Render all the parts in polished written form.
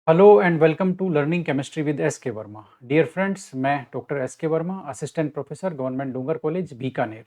Hello and welcome to learning chemistry with S K Verma. Dear friends, मैं doctor S K Verma, assistant professor, government Dungar college Bikaner.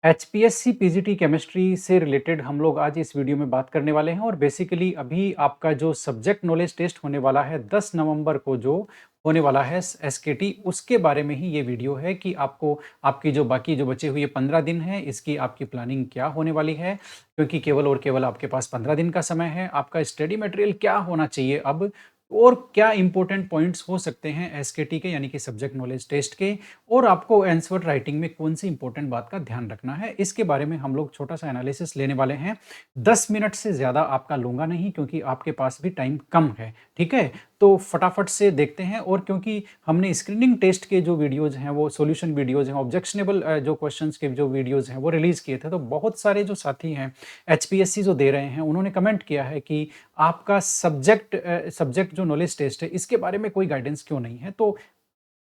HPSC PGT chemistry से related हम लोग आज इस video में बात करने वाले हैं और बेसिकली अभी आपका जो सब्जेक्ट नॉलेज टेस्ट होने वाला है 10 नवंबर को, जो होने वाला है एसकेटी, उसके बारे में ही ये वीडियो है कि आपको आपकी जो बाकी जो बचे हुए 15 दिन हैं इसकी आपकी प्लानिंग क्या होने वाली है, क्योंकि केवल और केवल आपके पास 15 दिन का समय है। आपका स्टडी मटेरियल क्या होना चाहिए अब, और क्या इंपॉर्टेंट पॉइंट्स हो सकते हैं एसकेटी के यानी कि सब्जेक्ट नॉलेज टेस्ट के, और आपको आंसर राइटिंग में कौन सी इंपॉर्टेंट बात का ध्यान रखना है, इसके बारे में हम लोग छोटा सा एनालिसिस लेने वाले हैं। 10 मिनट से ज़्यादा आपका लूंगा नहीं, क्योंकि आपके पास भी टाइम कम है। ठीक है, तो फटाफट से देखते हैं। और क्योंकि हमने स्क्रीनिंग टेस्ट के जो वीडियोज़ हैं, वो सॉल्यूशन वीडियोज़ हैं, ऑब्जेक्शनेबल जो क्वेश्चंस के जो वीडियोज़ हैं वो रिलीज़ किए थे, तो बहुत सारे जो साथी हैं एचपीएससी जो दे रहे हैं उन्होंने कमेंट किया है कि आपका सब्जेक्ट जो नॉलेज टेस्ट है इसके बारे में कोई गाइडेंस क्यों नहीं है। तो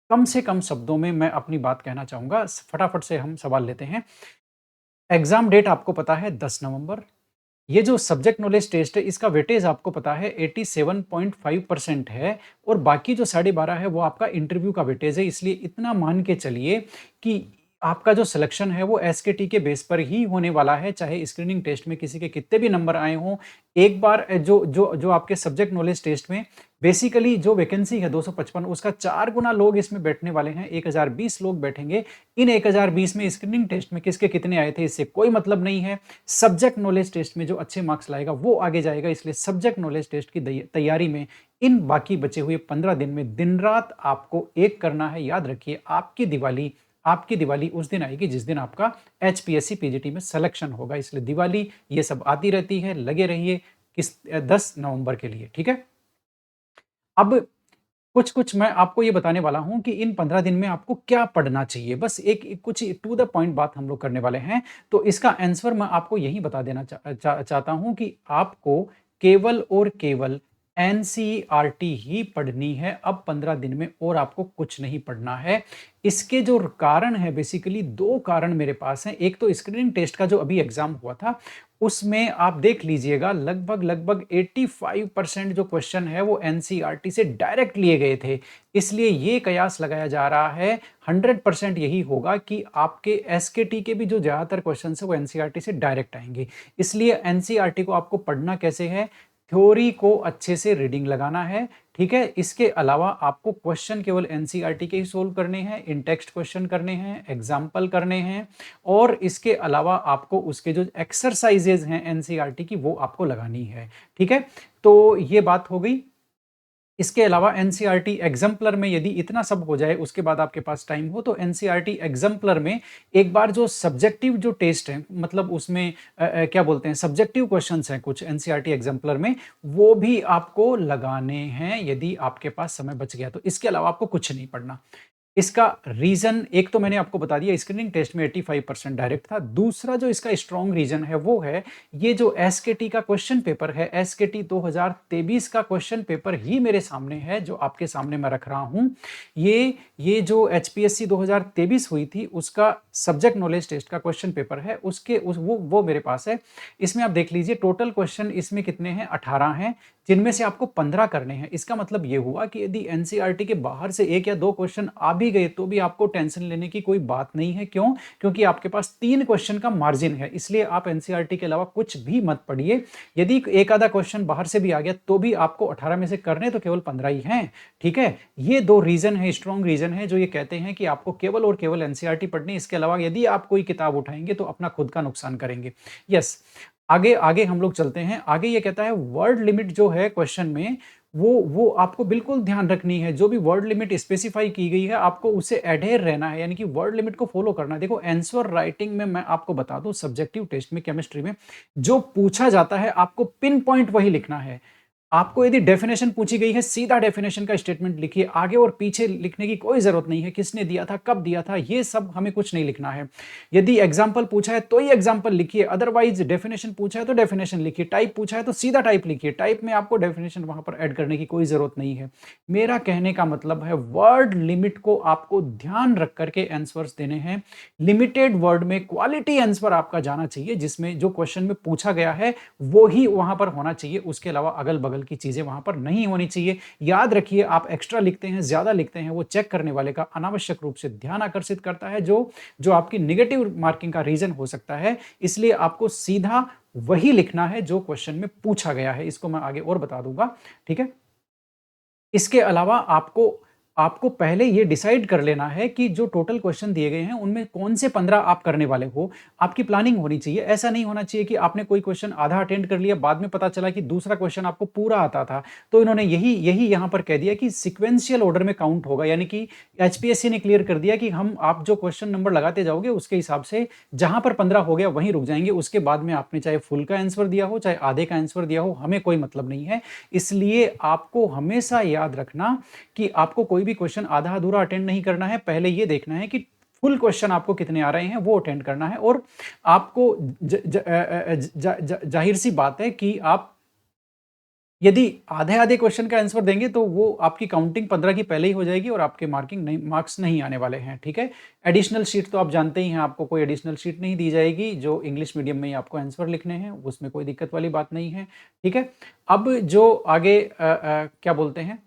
कम से कम शब्दों में मैं अपनी बात कहना चाहूँगा, फटाफट से हम सवाल लेते हैं। एग्ज़ाम डेट आपको पता है 10 नवंबर। ये जो सब्जेक्ट नॉलेज टेस्ट है इसका वेटेज आपको पता है 87.5% है, और बाकी जो 12.5 है वो आपका इंटरव्यू का वेटेज है। इसलिए इतना मान के चलिए कि आपका जो सिलेक्शन है वो एसकेटी के बेस पर ही होने वाला है, चाहे स्क्रीनिंग टेस्ट में किसी के कितने भी नंबर आए हों। एक बार जो जो जो आपके सब्जेक्ट नॉलेज टेस्ट में बेसिकली जो वैकेंसी है 255, उसका 4 गुना लोग इसमें बैठने वाले हैं, 1020 लोग बैठेंगे। इन 1020 में स्क्रीनिंग टेस्ट में किसके कितने आए थे इससे कोई मतलब नहीं है। सब्जेक्ट नॉलेज टेस्ट में जो अच्छे मार्क्स लाएगा वो आगे जाएगा। इसलिए सब्जेक्ट नॉलेज टेस्ट की तैयारी में इन बाकी बचे हुए 15 दिन में दिन रात आपको एक करना है। याद रखिए, आपकी दिवाली उस दिन आएगी जिस दिन आपका एचपीएससी पीजीटी में सिलेक्शन होगा। इसलिए दिवाली ये सब आती रहती है, लगे रहिए 10 नवंबर के लिए। ठीक है, अब कुछ मैं आपको ये बताने वाला हूं कि इन 15 दिन में आपको क्या पढ़ना चाहिए। बस एक कुछ टू द पॉइंट बात हम लोग करने वाले हैं। तो इसका आंसर मैं आपको यही बता देना चाहता हूं कि आपको केवल और केवल एनसीईआरटी ही पढ़नी है अब 15 दिन में, और आपको कुछ नहीं पढ़ना है। इसके जो कारण है, बेसिकली दो कारण मेरे पास हैं। एक तो स्क्रीनिंग टेस्ट का जो अभी एग्जाम हुआ था उसमें आप देख लीजिएगा, लगभग लगभग 85% जो क्वेश्चन है वो एनसीईआरटी से डायरेक्ट लिए गए थे। इसलिए ये कयास लगाया जा रहा है 100% यही होगा कि आपके एसकेटी के भी जो ज्यादातर क्वेश्चन है वो एनसीईआरटी से डायरेक्ट आएंगे। इसलिए एनसीईआरटी को आपको पढ़ना कैसे है, थ्योरी को अच्छे से रीडिंग लगाना है। ठीक है, इसके अलावा आपको क्वेश्चन केवल एनसीईआरटी के ही सोल्व करने हैं, इन टेक्स्ट क्वेश्चन करने हैं, एग्जाम्पल करने हैं, और इसके अलावा आपको उसके जो एक्सरसाइजेज हैं एनसीईआरटी की वो आपको लगानी है। ठीक है, तो ये बात हो गई। इसके अलावा एनसीईआरटी एग्जाम्पलर में यदि इतना सब हो जाए उसके बाद आपके पास टाइम हो, तो एनसीईआरटी एग्जाम्पलर में एक बार जो सब्जेक्टिव जो टेस्ट है, मतलब उसमें क्या बोलते हैं, सब्जेक्टिव क्वेश्चंस हैं कुछ एनसीईआरटी एग्जाम्पलर में, वो भी आपको लगाने हैं यदि आपके पास समय बच गया तो। इसके अलावा आपको कुछ नहीं पढ़ना। इसका रीजन एक तो मैंने आपको बता दिया, स्क्रीनिंग टेस्ट में 85% डायरेक्ट था। दूसरा जो इसका स्ट्रॉन्ग रीजन है वो है ये जो एसकेटी का क्वेश्चन पेपर है, एसकेटी 2023 का क्वेश्चन पेपर ही मेरे सामने है जो आपके सामने मैं रख रहा हूं। ये जो एचपीएससी 2023 हुई थी उसका सब्जेक्ट नॉलेज टेस्ट का क्वेश्चन पेपर है, वो मेरे पास है। इसमें आप देख लीजिए, टोटल क्वेश्चन इसमें कितने हैं, 18 हैं, जिनमें से आपको 15 करने हैं। इसका मतलब ये हुआ कि यदि एनसीईआरटी के बाहर से एक या दो क्वेश्चन आ भी गए तो भी आपको टेंशन लेने की कोई बात नहीं है। क्यों? क्योंकि आपके पास 3 क्वेश्चन का मार्जिन है। इसलिए आप एनसीईआरटी के अलावा कुछ भी मत पढ़िए। यदि एक आधा क्वेश्चन बाहर से भी आ गया तो भी आपको 18 में से करने तो केवल 15 ही हैं। ठीक है, ये दो रीजन है, स्ट्रॉन्ग रीजन है, जो ये कहते हैं कि आपको केवल और केवल एनसीईआरटी पढ़नी। इसके अलावा यदि आप कोई किताब उठाएंगे तो अपना खुद का नुकसान करेंगे। यस, आगे आगे हम लोग चलते हैं। आगे ये कहता है वर्ड लिमिट जो है क्वेश्चन में, वो आपको बिल्कुल ध्यान रखनी है। जो भी वर्ड लिमिट स्पेसिफाई की गई है आपको उसे एडहेर रहना है, यानी कि वर्ड लिमिट को फॉलो करना है। देखो, आंसर राइटिंग में मैं आपको बता दूं, सब्जेक्टिव टेस्ट में केमिस्ट्री में जो पूछा जाता है आपको पिन पॉइंट वही लिखना है। आपको यदि डेफिनेशन पूछी गई है, सीधा डेफिनेशन का स्टेटमेंट लिखिए, आगे और पीछे लिखने की कोई जरूरत नहीं है, किसने दिया था, कब दिया था, ये सब हमें कुछ नहीं लिखना है। यदि एग्जाम्पल पूछा है तो ही एग्जाम्पल लिखिए, अदरवाइज डेफिनेशन पूछा है तो डेफिनेशन लिखिए, टाइप पूछा है तो सीधा टाइप लिखिए, टाइप में आपको डेफिनेशन वहां पर ऐड करने की कोई जरूरत नहीं है। मेरा कहने का मतलब है वर्ड लिमिट को आपको ध्यान रख करके आंसर्स देने हैं। लिमिटेड वर्ड में क्वालिटी आंसर आपका जाना चाहिए, जिसमें जो क्वेश्चन में पूछा गया है वो ही वहां पर होना चाहिए, उसके अलावा अगल बगल लेवल की चीज़ें वहाँ पर नहीं होनी चाहिए। याद रखिए, आप एक्स्ट्रा लिखते हैं, ज़्यादा लिखते हैं, वो चेक करने वाले का अनावश्यक रूप से ध्यान आकर्षित करता है, जो आपकी नेगेटिव मार्किंग का रीज़न हो सकता है। इसलिए आपको सीधा वही लिखना है जो क्वेश्चन में पूछा गया है। इसको मैं आगे और बता दूँगा, ठीक है? इसके अलावा आपको आपको पहले ये डिसाइड कर लेना है कि जो टोटल क्वेश्चन दिए गए हैं, उनमें कौन से 15 आप करने वाले हो। आपकी प्लानिंग होनी चाहिए। ऐसा नहीं होना चाहिए कि आपने कोई क्वेश्चन आधा अटेंड कर लिया, बाद में पता चला कि दूसरा क्वेश्चन आपको पूरा आता था। तो इन्होंने यही यही यहाँ पर कह दिया कि सीक्वेंशियल ऑर्डर में काउंट होगा, यानी कि एचपीएससी ने क्लियर कर दिया कि आप जो क्वेश्चन नंबर लगाते जाओगे, उसके हिसाब से जहाँ पर 15 हो गया, वहीं रुक जाएँगे। उसके बाद में आपने चाहे फुल का आंसर दिया हो, चाहे आधे का आंसर दिया हो, हमें कोई मतलब नहीं है। इसलिए आपको हमेशा याद रखना कि आपको कोई भी क्वेश्चन आधा-अधूरा अटेंड नहीं करना है। पहले ये देखना है कि फुल क्वेश्चन आपको कितने आ रहे हैं, वो अटेंड करना है। और आपको ज़ाहिर-सी बात है कि आप यदि आधे-आधे क्वेश्चन का आंसर देंगे, तो वो आपकी काउंटिंग 15 की पहले ही हो जाएगी और आपके मार्क्स नहीं आने वाले हैं, ठीक है? एडिशनल शीट तो आप जानते ही हैं, आपको कोई एडिशनल शीट नहीं दी जाएगी, जो इंग्लिश मीडियम में ही आपको आंसर लिखने हैं, उसमें कोई दिक्कत वाली बात नहीं है, ठीक है? अब जो आगे क्या बोलते हैं,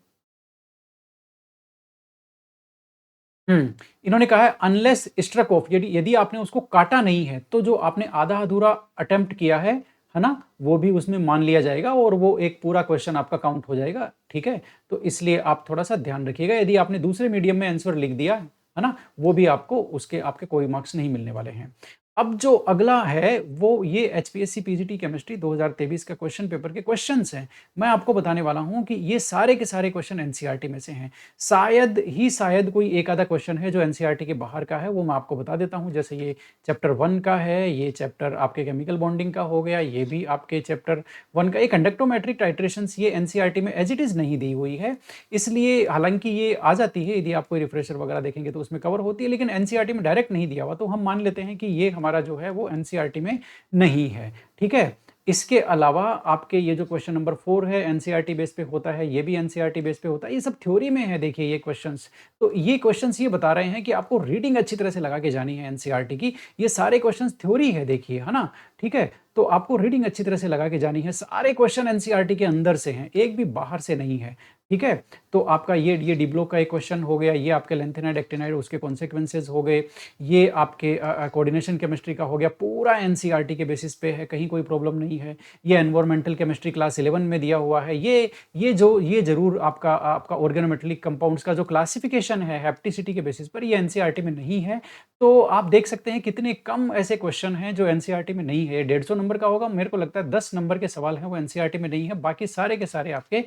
इन्होंने कहा है अनलेस स्ट्रक ऑफ, यदि यदि आपने उसको काटा नहीं है, तो जो आपने आधा-अधूरा अटेम्प्ट किया है ना? वो भी उसमें मान लिया जाएगा और वो एक पूरा क्वेश्चन आपका काउंट हो जाएगा, ठीक है? तो इसलिए आप थोड़ा-सा ध्यान रखिएगा, यदि आपने दूसरे मीडियम में आंसर लिख दिया, है ना? वो भी आपके कोई मार्क्स नहीं मिलने वाले हैं। अब जो अगला है, वो ये एचपीएससी पीजीटी केमिस्ट्री 2023 का क्वेश्चन पेपर के क्वेश्चन्स हैं। मैं आपको बताने वाला हूँ कि ये सारे के सारे क्वेश्चन एनसीईआरटी में से हैं। शायद कोई एक आधा क्वेश्चन है जो एनसीईआरटी के बाहर का है, वो मैं आपको बता देता हूँ। जैसे ये चैप्टर 1 का है, ये चैप्टर आपके केमिकल बॉन्डिंग का हो गया, ये भी आपके चैप्टर 1 का। ये कंडक्टोमेट्रिक टाइट्रेशंस, ये एनसीईआरटी में एज़ इट इज़ नहीं दी हुई है। इसलिए हालाँकि ये आ जाती है, यदि आप कोई रिफ्रेशर वगैरह देखेंगे तो उसमें कवर होती है, लेकिन एनसीईआरटी में डायरेक्ट नहीं दिया हुआ, तो हम मान लेते हैं कि ये हमारा जो है वो एनसीईआरटी में नहीं है, ठीक है? इसके अलावा आपके ये जो क्वेश्चन नंबर 4 है, एनसीईआरटी बेस पे होता है, ये भी एनसीईआरटी बेस पे होता है। ये सब थ्योरी में है, देखिए ये क्वेश्चंस। तो ये क्वेश्चंस ये बता रहे हैं कि आपको रीडिंग अच्छी तरह से लगा के जानी है एनसीईआरटी की। ये सारे क्वेश्चंस थ्योरी है, देखिए, है ना? ठीक है? तो आपको रीडिंग अच्छी तरह से लगा के जानी है। सारे क्वेश्चन एनसीईआरटी के अंदर से हैं, एक भी बाहर से नहीं है, ठीक है? तो आपका ये डी ब्लॉक का एक क्वेश्चन हो गया, ये आपके लेंथेनाइड, एक्टिनाइड, उसके कॉन्सेक्वेंसेस हो गए, ये आपके कोऑर्डिनेशन केमिस्ट्री का हो गया, पूरा एनसीईआरटी के बेसिस पे है, कहीं कोई प्रॉब्लम नहीं है। ये एनवायरमेंटल केमिस्ट्री क्लास 11 में दिया हुआ है। ये ज़रूर आपका आपका ऑर्गेनोमेटेलिक कंपाउंड्स का जो क्लासिफिकेशन है हैप्टिसिटी के बेसिस पर, ये एनसीईआरटी में नहीं है। तो आप देख सकते हैं कितने कम ऐसे क्वेश्चन हैं जो एनसीईआरटी में नहीं है। 150 नंबर का होगा, मेरे को लगता है 10 नंबर के सवाल हैं वो एनसीईआरटी में नहीं है, बाकी सारे के सारे आपके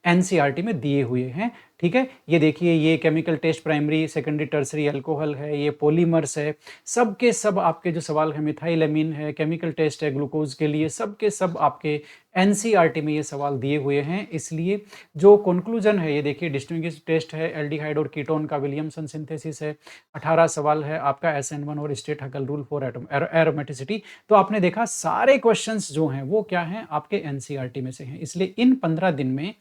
एनसीईआरटी में दिए हुए हैं, ठीक है? ये देखिए, ये chemical test primary, secondary, tertiary alcohol है, ये पॉलीमर्स है, सब के सब आपके जो सवाल है, मिथाइलएमीन है, केमिकल टेस्ट है ग्लूकोज के लिए, सब के सब आपके एनसीईआरटी में ये सवाल दिए हुए हैं। इसलिए जो कंक्लूजन है, ये देखिए, डिस्टिंग्विश टेस्ट है, एल्डिहाइड और कीटोन का विलियमसन सिंथेसिस है, 18 सवाल है आपका एसएन1 और स्टेट हकल रूल फॉर एरोमेटिसिटी। तो आपने देखा सारे क्वेश्चंस जो हैं वो क्या हैं, आपके एनसीईआरटी में से हैं। इसलिए इन 15 दिन में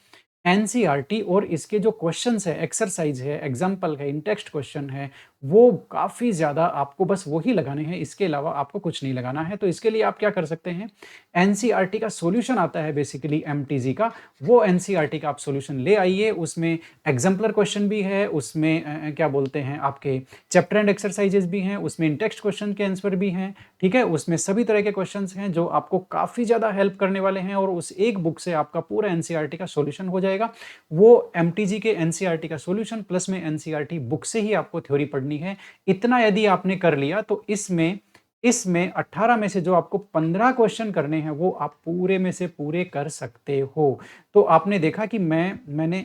एनसीईआरटी और इसके जो क्वेश्चंस है, एक्सरसाइज है, एग्जाम्पल है, इन टेक्स्ट क्वेश्चन है, वो काफ़ी ज़्यादा आपको बस वही लगाने हैं, इसके अलावा आपको कुछ नहीं लगाना है। तो इसके लिए आप क्या कर सकते हैं, एनसीईआरटी का सॉल्यूशन आता है बेसिकली एमटीजी का, वो एनसीईआरटी का आप सॉल्यूशन ले आइए। उसमें एग्जाम्पलर क्वेश्चन भी है, उसमें क्या बोलते हैं, आपके चैप्टर एंड एक्सरसाइजेस भी हैं, उसमें इन टेक्स्ट क्वेश्चन के आंसर भी हैं, ठीक है? उसमें सभी तरह के क्वेश्चंस हैं जो आपको काफ़ी ज़्यादा हेल्प करने वाले हैं, और उस एक बुक से आपका पूरा एनसीईआरटी का सॉल्यूशन हो जाएगा। वो एमटीजी के एनसीईआरटी का सॉल्यूशन प्लस में एनसीईआरटी बुक से ही आपको थ्योरी पढ़नी है। इतना यदि आपने कर लिया तो इसमें इसमें 18 में से जो आपको 15 क्वेश्चन करने हैं वो आप पूरे में से पूरे कर सकते हो। तो आपने देखा कि मैंने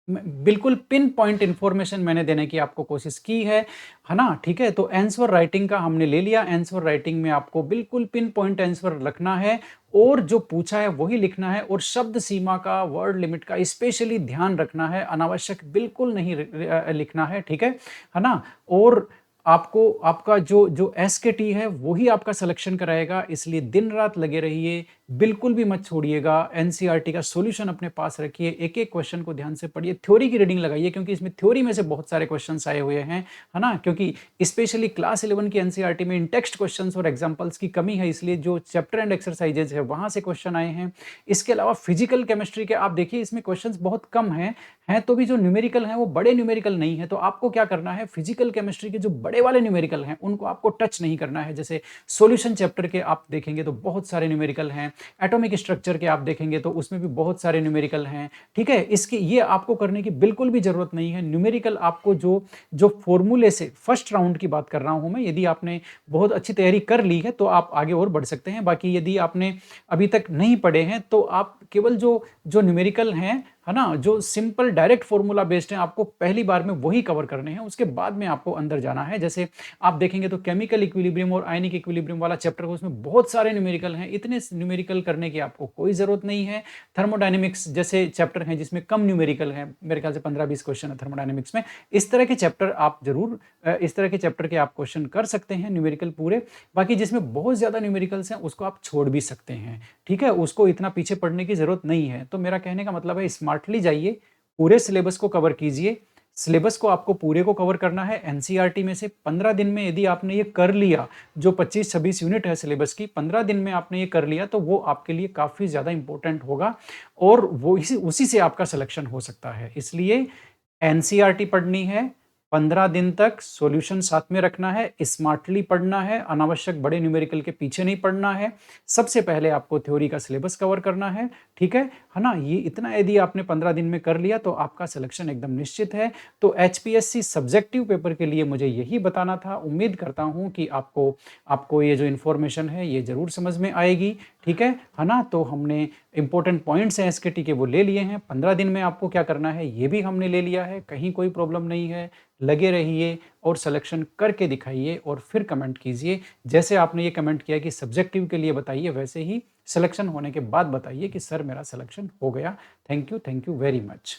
बिल्कुल पिन पॉइंट इन्फॉर्मेशन मैंने देने की आपको कोशिश की है ना? ठीक है? तो आंसर राइटिंग का हमने ले लिया। आंसर राइटिंग में आपको बिल्कुल पिन पॉइंट आंसर रखना है और जो पूछा है वही लिखना है, और शब्द सीमा का, वर्ड लिमिट का स्पेशली ध्यान रखना है। अनावश्यक बिल्कुल नहीं लिखना है, ठीक है ना? और आपको आपका जो जो एसकेटी है वो ही आपका सिलेक्शन कराएगा, इसलिए दिन-रात लगे रहिए, बिल्कुल भी मत छोड़िएगा। एनसीईआरटी का सॉल्यूशन अपने पास रखिए, एक-एक क्वेश्चन को ध्यान से पढ़िए, थ्योरी की रीडिंग लगाइए क्योंकि इसमें थ्योरी में से बहुत सारे क्वेश्चंस आए हुए हैं, है ना? क्योंकि स्पेशली क्लास 11 की एनसीईआरटी में इन टेक्स्ट क्वेश्चंस और एग्जांपल्स की कमी है, इसलिए जो चैप्टर एंड एक्सरसाइजेज है वहाँ से क्वेश्चन आए हैं। इसके अलावा फिजिकल केमिस्ट्री के आप देखिए इसमें क्वेश्चंस बहुत कम हैं तो भी जो न्यूमेरिकल हैं वो बड़े न्यूमेरिकल नहीं है, तो आपको क्या करना है, फिजिकल केमिस्ट्री के जो बड़े वाले न्यूमेरिकल हैं उनको आपको टच नहीं करना है। जैसे सॉल्यूशन चैप्टर के आप देखेंगे तो बहुत सारे न्यूमेरिकल हैं, एटॉमिक स्ट्रक्चर के आप देखेंगे तो उसमें भी बहुत सारे न्यूमेरिकल हैं, ठीक है? इसकी ये आपको करने की बिल्कुल भी जरूरत नहीं है। न्यूमेरिकल आपको जो जो फॉर्मूले से फर्स्ट राउंड की बात कर रहा हूं मैं, यदि आपने बहुत अच्छी तैयारी कर ली है तो आप आगे और बढ़ सकते हैं। बाकी यदि आपने अभी तक नहीं पढ़े हैं तो आप केवल जो जो न्यूमेरिकल हैं, है ना, जो सिंपल डायरेक्ट फॉर्मूला बेस्ड हैं, आपको पहली बार में वही कवर करने हैं, उसके बाद में आपको अंदर जाना है। जैसे आप देखेंगे तो केमिकल इक्विलिब्रियम और आयनिक इक्विलिब्रियम वाला चैप्टर है, उसमें बहुत सारे न्यूमेरिकल हैं, इतने न्यूमेरिकल करने की आपको कोई जरूरत नहीं है। थर्मोडायनेमिक्स जैसे चैप्टर हैं जिसमें कम न्यूमेरिकल है, मेरे ख्याल से 15-20 क्वेश्चन है थर्मोडायनेमिक्स में, इस तरह के चैप्टर आप जरूर इस तरह के चैप्टर के आप क्वेश्चन कर सकते हैं न्यूमेरिकल पूरे। बाकी जिसमें बहुत ज्यादा न्यूमेरिकल्स हैं उसको आप छोड़ भी सकते हैं, ठीक है? उसको इतना पीछे पढ़ने की जरूरत नहीं है। तो मेरा कहने का मतलब है स्मार्टली जाइए, पूरे सिलेबस को कवर कीजिए। सिलेबस को आपको पूरे को कवर करना है। एनसीईआरटी में से 15 दिन में यदि आपने ये कर लिया, जो 25-26 यूनिट है सिलेबस की, 15 दिन में आपने ये कर लिया तो वो आपके लिए काफी ज्यादा इंपॉर्टेंट होगा और वो उसी से आपका सिलेक्शन हो सकता है। इसलिए एनसीईआरटी पढ़नी है, 15 दिन तक सॉल्यूशन साथ में रखना है, स्मार्टली पढ़ना है, अनावश्यक बड़े न्यूमेरिकल के पीछे नहीं पढ़ना है। सबसे पहले आपको थ्योरी का सिलेबस कवर करना है, ठीक है ना? ये इतना यदि आपने 15 दिन में कर लिया तो आपका सिलेक्शन एकदम निश्चित है। तो एचपीएससी सब्जेक्टिव पेपर के लिए मुझे यही बताना था। उम्मीद करता हूं कि आपको आपको ये जो इन्फॉर्मेशन है ये जरूर समझ में आएगी, ठीक है ना? तो हमने इंपॉर्टेंट पॉइंट्स हैं एसकेटी के वो ले लिए हैं। 15 दिन में आपको क्या करना है ये भी हमने ले लिया है, कहीं कोई प्रॉब्लम नहीं है। लगे रहिए और सिलेक्शन करके दिखाइए और फिर कमेंट कीजिए। जैसे आपने ये कमेंट किया कि सब्जेक्टिव के लिए बताइए, वैसे ही सिलेक्शन होने के बाद बताइए कि सर मेरा सिलेक्शन हो गया। Thank you very much.